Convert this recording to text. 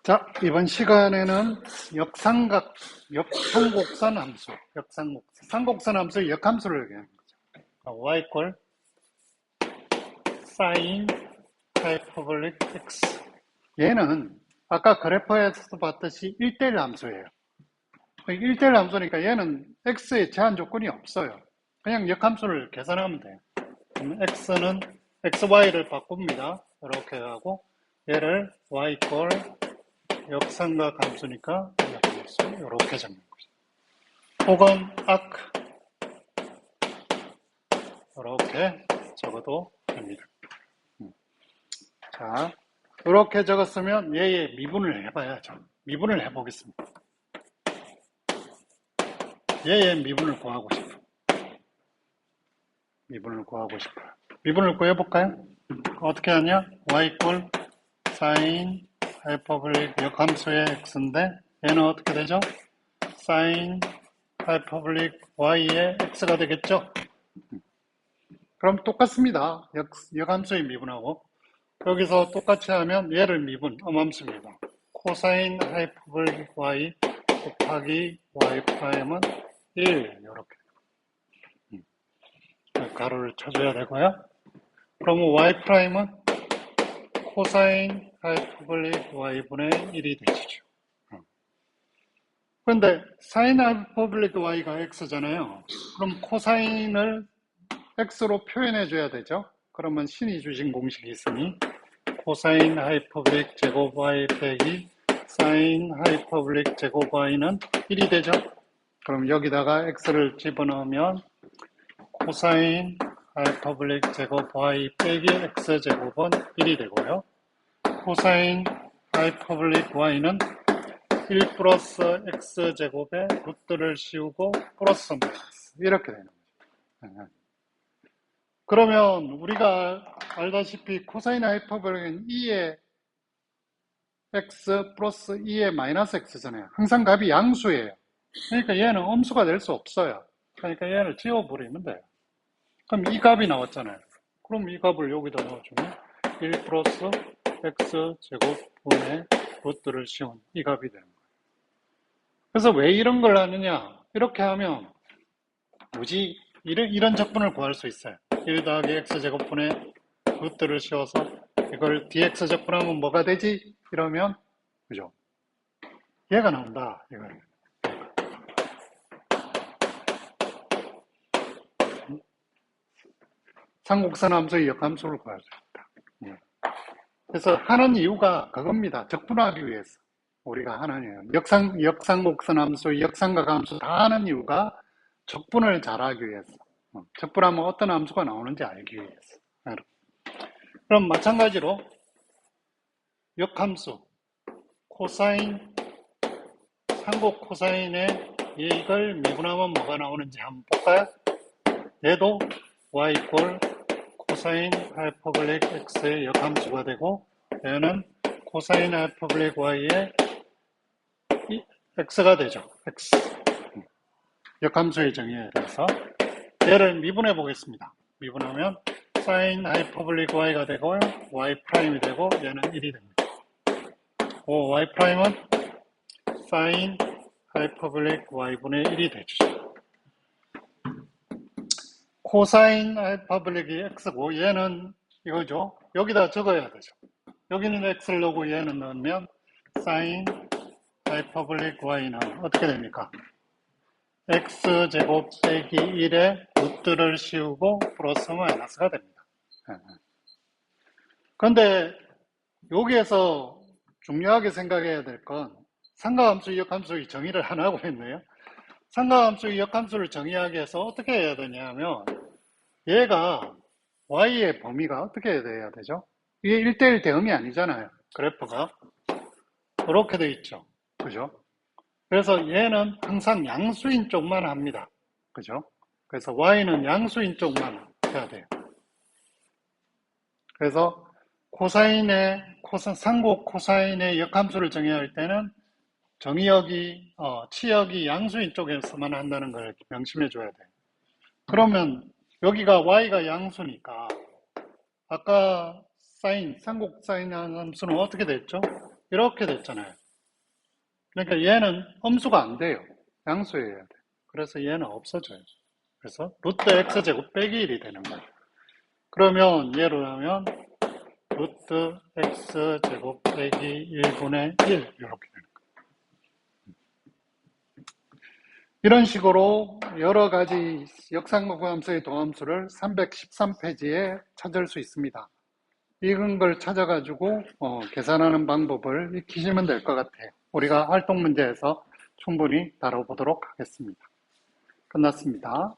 자, 이번 시간에는 역삼곡선 함수, 삼곡선 함수의 역함수를 얘기하는 거죠. y equal sin hyperbolic x. 얘는 아까 그래프에서도 봤듯이 1대1 함수예요. 1대1 함수니까 얘는 x의 제한 조건이 없어요. 그냥 역함수를 계산하면 돼요. 그럼 x는 xy를 바꿉니다. 이렇게 하고 얘를 y equal 역삼각 함수니까 이렇게 적는 거죠. 혹은 arc 이렇게 적어도 됩니다. 자, 이렇게 적었으면 얘의 미분을 해봐야죠. 미분을 해보겠습니다. 얘의 미분을 구하고 싶어요. 미분을 구해볼까요? 어떻게 하냐? y equal sin hyperbolic 역함수의 x인데 얘는 어떻게 되죠? sin hyperbolic y의 x가 되겠죠? 그럼 똑같습니다. 역함수의 미분하고 여기서 똑같이 하면 얘를 미분, 음함수입니다. 코사인 하이퍼볼릭 y 곱하기 y 프라임은 1 이렇게 가로를 쳐줘야 되고요. 그러면 y 프라임은 코사인 하이퍼볼릭 y분의 1이 되시죠. 그런데 사인 하이퍼볼릭 y가 x잖아요. 그럼 코사인을 x로 표현해 줘야 되죠. 그러면 신이 주신 공식이 있으니 코사인 하이퍼블릭 제곱 y 빼기 사인 하이퍼블릭 제곱 y는 1이 되죠. 그럼 여기다가 x를 집어넣으면 코사인 하이퍼블릭 제곱 y 빼기 x 제곱은 1이 되고요. 코사인 하이퍼블릭 y는 1 플러스 x 제곱에 루트를 씌우고 플러스 마이너스 이렇게 되는 거죠. 그러면 우리가 알다시피 코사인 하이퍼볼릭은 2의 x 플러스 2의 마이너스 x잖아요. 항상 값이 양수예요. 그러니까 얘는 음수가 될 수 없어요. 그러니까 얘를 지워버리면 돼요. 그럼 이 값이 나왔잖아요. 그럼 이 값을 여기다 넣어주면 1 플러스 x 제곱분의 루트를 씌운 이 값이 되는 거예요. 그래서 왜 이런 걸 하느냐? 이렇게 하면 굳이 이런 적분을 구할 수 있어요. 1 더하기 x제곱분의 루트를 씌워서 이걸 dx 적분하면 뭐가 되지? 이러면 그죠? 얘가 나온다. 이걸. 삼곡선 함수의 역함수를 구할 수 있다. 그래서 하는 이유가 그겁니다. 적분하기 위해서 우리가 하는 이유. 역삼곡선 함수, 역삼각 함수 다 하는 이유가 적분을 잘하기 위해서. 적분하면 어떤 함수가 나오는지 알기 위해서. 그럼 마찬가지로 역함수 코사인 삼곡 코사인의 이걸 미분하면 뭐가 나오는지 한번 볼까요? 얘도 y equal 코사인 하이퍼블릭 x의 역함수가 되고 얘는 코사인 하이퍼블릭 y의 x가 되죠. x 역함수의 정의에 대해서 얘를 미분해 보겠습니다. 미분하면 sin 하이퍼블릭 y가 되고요. y 프라임이 되고 얘는 1이 됩니다. y 프라임은 sin 하이퍼블릭 y분의 1이 되죠. 코사인 하이퍼블릭이 x고 얘는 이거죠. 여기다 적어야 되죠. 여기는 x를 넣고 얘는 넣으면 sin 하이퍼블릭 y는 어떻게 됩니까? x제곱 빼기 1에 루트를 씌우고 플러스 마이너스가 됩니다. 그런데 여기에서 중요하게 생각해야 될 건 삼각함수, 역함수의 정의를 안 하고 있네요. 삼각함수의 역함수를 정의하기 위해서 어떻게 해야 되냐면 얘가 y의 범위가 어떻게 돼야 되죠? 이게 1대1 대응이 아니잖아요. 그래프가 이렇게 돼 있죠. 그죠? 그래서 얘는 항상 양수인 쪽만 합니다. 그죠? 그래서 y는 양수인 쪽만 해야 돼요. 그래서 삼곡 코사인의 역함수를 정의할 때는 치역이 양수인 쪽에서만 한다는 걸 명심해 줘야 돼요. 그러면 여기가 y가 양수니까 아까 삼곡 사인 함수는 어떻게 됐죠? 이렇게 됐잖아요. 그러니까 얘는 음수가 안 돼요. 양수여야 돼. 그래서 얘는 없어져요. 그래서 루트 x제곱 빼기 1이 되는 거예요. 그러면 얘로 하면 루트 x제곱 빼기 1분의 1 이렇게 되는 거예요. 이런 식으로 여러 가지 역상각함수의 도함수를 313페이지에 찾을 수 있습니다. 이런 걸 찾아가지고 계산하는 방법을 익히시면 될 것 같아요. 우리가 활동 문제에서 충분히 다뤄보도록 하겠습니다. 끝났습니다.